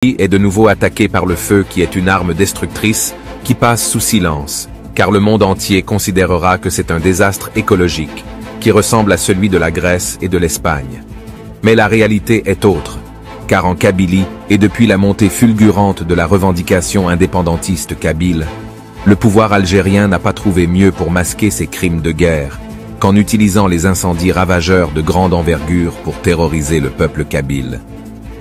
Est de nouveau attaqué par le feu qui est une arme destructrice qui passe sous silence, car le monde entier considérera que c'est un désastre écologique qui ressemble à celui de la Grèce et de l'Espagne. Mais la réalité est autre, car en Kabylie, et depuis la montée fulgurante de la revendication indépendantiste kabyle, le pouvoir algérien n'a pas trouvé mieux pour masquer ses crimes de guerre qu'en utilisant les incendies ravageurs de grande envergure pour terroriser le peuple kabyle.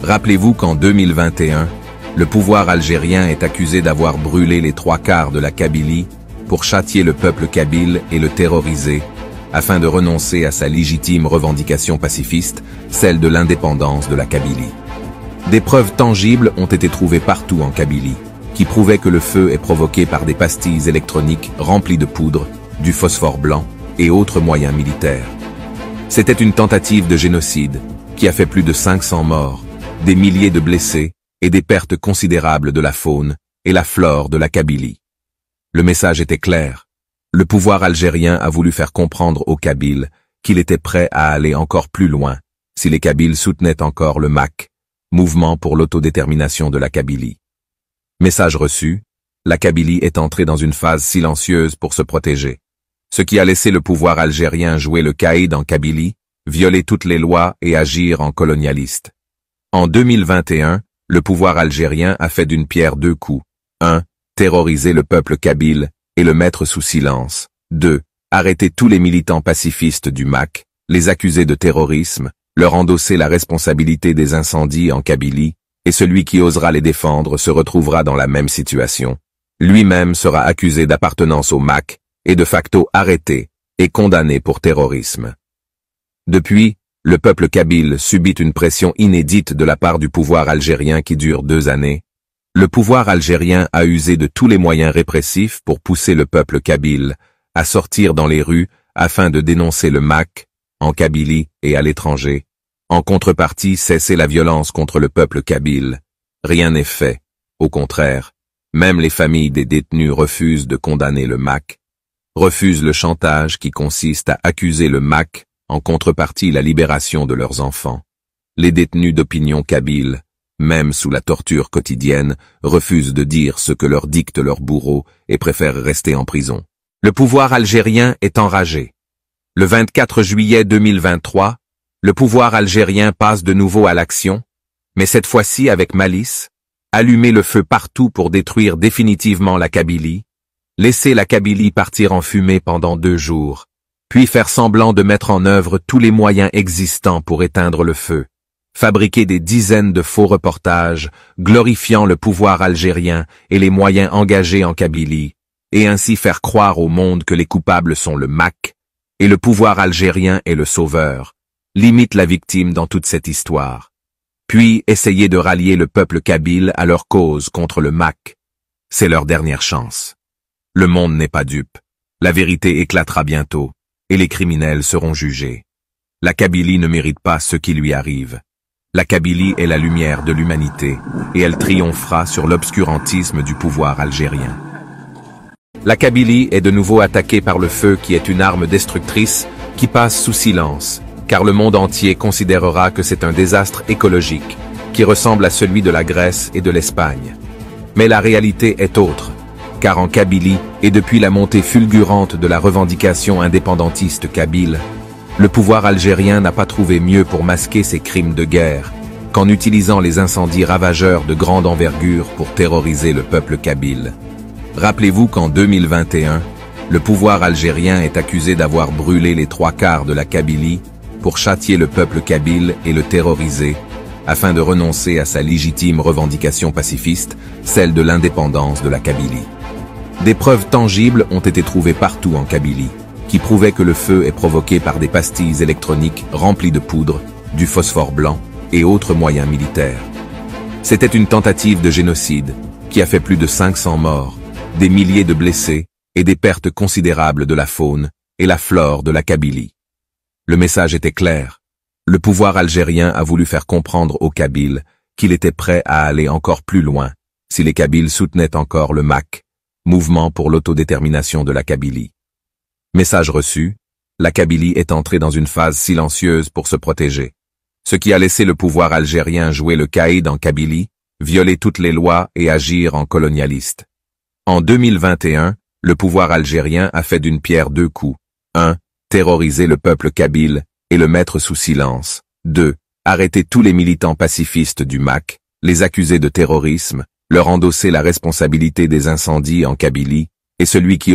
Rappelez-vous qu'en 2021, le pouvoir algérien est accusé d'avoir brûlé les 3/4 de la Kabylie pour châtier le peuple kabyle et le terroriser, afin de renoncer à sa légitime revendication pacifiste, celle de l'indépendance de la Kabylie. Des preuves tangibles ont été trouvées partout en Kabylie, qui prouvaient que le feu est provoqué par des pastilles électroniques remplies de poudre, du phosphore blanc et autres moyens militaires. C'était une tentative de génocide qui a fait plus de 500 morts, des milliers de blessés et des pertes considérables de la faune et la flore de la Kabylie. Le message était clair. Le pouvoir algérien a voulu faire comprendre aux Kabyles qu'il était prêt à aller encore plus loin si les Kabyles soutenaient encore le MAK, Mouvement pour l'autodétermination de la Kabylie. Message reçu, la Kabylie est entrée dans une phase silencieuse pour se protéger, ce qui a laissé le pouvoir algérien jouer le caïd en Kabylie, violer toutes les lois et agir en colonialiste. En 2021, le pouvoir algérien a fait d'une pierre deux coups. 1. Terroriser le peuple kabyle et le mettre sous silence. 2. Arrêter tous les militants pacifistes du MAK, les accuser de terrorisme, leur endosser la responsabilité des incendies en Kabylie, et celui qui osera les défendre se retrouvera dans la même situation. Lui-même sera accusé d'appartenance au MAK et de facto arrêté et condamné pour terrorisme. Depuis, le peuple kabyle subit une pression inédite de la part du pouvoir algérien qui dure 2 années. Le pouvoir algérien a usé de tous les moyens répressifs pour pousser le peuple kabyle à sortir dans les rues afin de dénoncer le MAK, en Kabylie et à l'étranger. En contrepartie, cesser la violence contre le peuple kabyle. Rien n'est fait. Au contraire, même les familles des détenus refusent de condamner le MAK, refusent le chantage qui consiste à accuser le MAK en contrepartie la libération de leurs enfants. Les détenus d'opinion kabyles, même sous la torture quotidienne, refusent de dire ce que leur dicte leur bourreau et préfèrent rester en prison. Le pouvoir algérien est enragé. Le 24 juillet 2023, le pouvoir algérien passe de nouveau à l'action, mais cette fois-ci avec malice, allumer le feu partout pour détruire définitivement la Kabylie, laisser la Kabylie partir en fumée pendant 2 jours, puis faire semblant de mettre en œuvre tous les moyens existants pour éteindre le feu, fabriquer des dizaines de faux reportages glorifiant le pouvoir algérien et les moyens engagés en Kabylie, et ainsi faire croire au monde que les coupables sont le MAK, et le pouvoir algérien est le sauveur, limite la victime dans toute cette histoire. Puis essayer de rallier le peuple kabyle à leur cause contre le MAK. C'est leur dernière chance. Le monde n'est pas dupe. La vérité éclatera bientôt, et les criminels seront jugés. La Kabylie ne mérite pas ce qui lui arrive. La Kabylie est la lumière de l'humanité, et elle triomphera sur l'obscurantisme du pouvoir algérien. La Kabylie est de nouveau attaquée par le feu qui est une arme destructrice qui passe sous silence, car le monde entier considérera que c'est un désastre écologique qui ressemble à celui de la Grèce et de l'Espagne. Mais la réalité est autre, car en Kabylie, et depuis la montée fulgurante de la revendication indépendantiste kabyle, le pouvoir algérien n'a pas trouvé mieux pour masquer ses crimes de guerre qu'en utilisant les incendies ravageurs de grande envergure pour terroriser le peuple kabyle. Rappelez-vous qu'en 2021, le pouvoir algérien est accusé d'avoir brûlé les 3/4 de la Kabylie pour châtier le peuple kabyle et le terroriser, afin de renoncer à sa légitime revendication pacifiste, celle de l'indépendance de la Kabylie. Des preuves tangibles ont été trouvées partout en Kabylie, qui prouvaient que le feu est provoqué par des pastilles électroniques remplies de poudre, du phosphore blanc et autres moyens militaires. C'était une tentative de génocide qui a fait plus de 500 morts, des milliers de blessés et des pertes considérables de la faune et la flore de la Kabylie. Le message était clair. Le pouvoir algérien a voulu faire comprendre aux Kabyles qu'il était prêt à aller encore plus loin si les Kabyles soutenaient encore le MAK, Mouvement pour l'autodétermination de la Kabylie. Message reçu, la Kabylie est entrée dans une phase silencieuse pour se protéger, ce qui a laissé le pouvoir algérien jouer le caïd en Kabylie, violer toutes les lois et agir en colonialiste. En 2021, le pouvoir algérien a fait d'une pierre deux coups. 1. Terroriser le peuple kabyle et le mettre sous silence. 2. Arrêter tous les militants pacifistes du MAC, les accuser de terrorisme, leur endosser la responsabilité des incendies en Kabylie, et celui qui